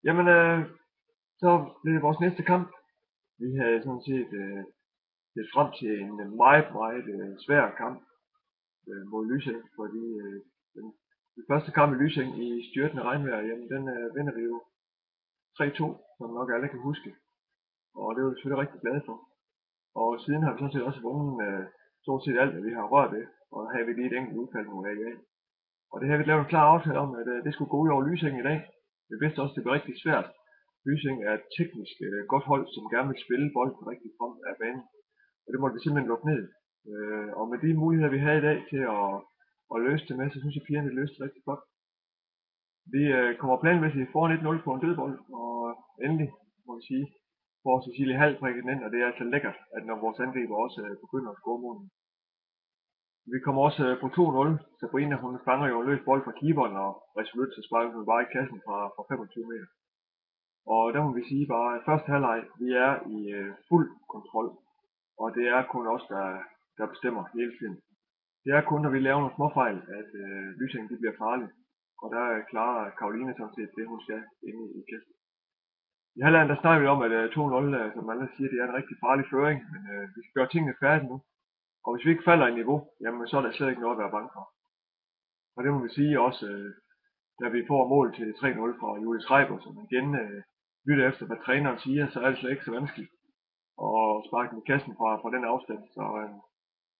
Jamen, så blev det vores næste kamp. Vi havde sådan set set frem til en meget, meget svær kamp mod Lysing, fordi den første kamp i Lysing i styrtende regnvejr, jamen den vinder vi jo 3-2, som nok alle kan huske. Og det var vi selvfølgelig rigtig glade for. Og siden har vi sådan set også vundet stort set alt, hvad vi har rørt ved. Og der havde vi lige et enkelt udfald mod AGA. Og det havde vi lavet en klar aftale om, at det skulle gå ud over Lysing i dag. Vi vidste også, at det blev rigtig svært. Lysing er et teknisk godt hold, som gerne vil spille bolden rigtig frem af banen. Og det måtte vi simpelthen lukke ned. Og med de muligheder, vi havde i dag til at løse det med, så synes jeg, at pigerne løste det rigtig godt. Vi kommer planmæssigt foran 1-0 på en dødbold, og endelig, må vi sige, får Cecilie Hall prikket den ind, og det er altså lækkert, at når vores angriber også begynder at score målene. Vi kommer også på 2-0. Sabrina, hun fanger jo en løs bold fra keeperen, og resolut så sparker hun bare i kassen fra 25 meter. Og der må vi sige bare, at første halvleg, vi er i fuld kontrol, og det er kun os, der bestemmer hele tiden. Det er kun, når vi laver nogle småfejl, at Lysing de bliver farlige, og der klarer Karoline sådan set det, hun skal inde i kassen. I halvlejen der snakker vi om, at 2-0, som alle siger, det er en rigtig farlig føring, men vi skal gøre tingene færdige nu. Og hvis vi ikke falder i niveau, jamen så er der slet ikke noget at være bange for. Og det må vi sige også, da vi får mål til 3-0 fra Julie Schreiber, som igen lytter efter, hvad træneren siger, så er det slet ikke så vanskeligt at sparke den i kassen fra den afstand. Så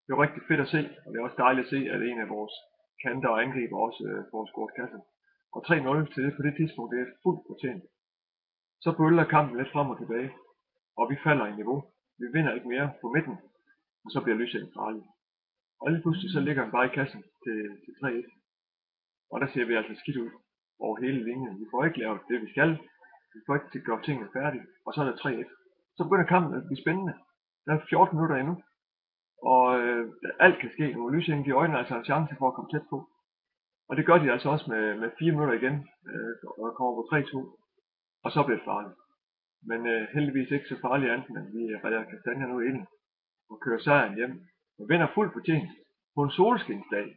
det er rigtig fedt at se, og det er også dejligt at se, at en af vores kanter og angriber også får scoret kassen. Og 3-0 til det på det tidspunkt, det er fuldt fortjent. Så bølger kampen lidt frem og tilbage, og vi falder i niveau. Vi vinder ikke mere på midten, og så bliver Lysing farlig. Og lige pludselig så ligger han bare i kassen til 3-1. Og der ser vi altså skidt ud over hele linjen. Vi får ikke lavet det, vi skal. Vi får ikke gjort tingene færdige. Og så er der 3-1. Så begynder kampen at blive spændende. Der er 14 minutter endnu. Og alt kan ske nu. Lysing giver øjnene altså en chance for at komme tæt på. Og det gør de altså også med 4 minutter igen. Og kommer på 3-2. Og så bliver det farligt. Men heldigvis ikke så farligt andet, end vi redder kastanjer nu ind og kører sejren hjem. Og vinder fuldt fortjent på en solskinsdag.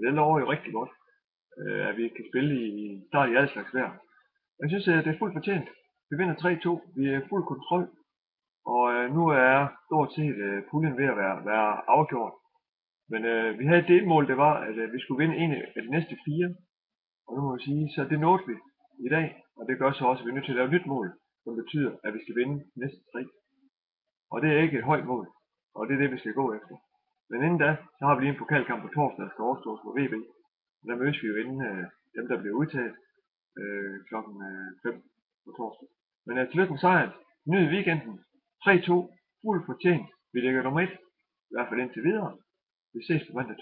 Det lover jo rigtig godt, at vi kan spille i start i alle slags vejr. Jeg synes, at det er fuldt fortjent. Vi vinder 3-2. Vi er fuld kontrol. Og nu er stort set puljen ved at være afgjort. Men vi havde et delmål, det var, at vi skulle vinde en af de næste 4. Og nu må vi sige, så det nåede vi i dag. Og det gør så også, at vi er nødt til at lave et nyt mål, som betyder, at vi skal vinde de næste 3. Og det er ikke et højt mål. Og det er det, vi skal gå efter. Men inden da, så har vi lige en pokalkamp på torsdag, der skal overstås på VB. Og der mødes vi jo inden dem, der bliver udtaget klokken 5 på torsdag. Men tillykke med sejren. Nyd weekenden. 3-2. Fuld fortjent. Vi ligger nummer 1. I hvert fald indtil videre. Vi ses på mandag.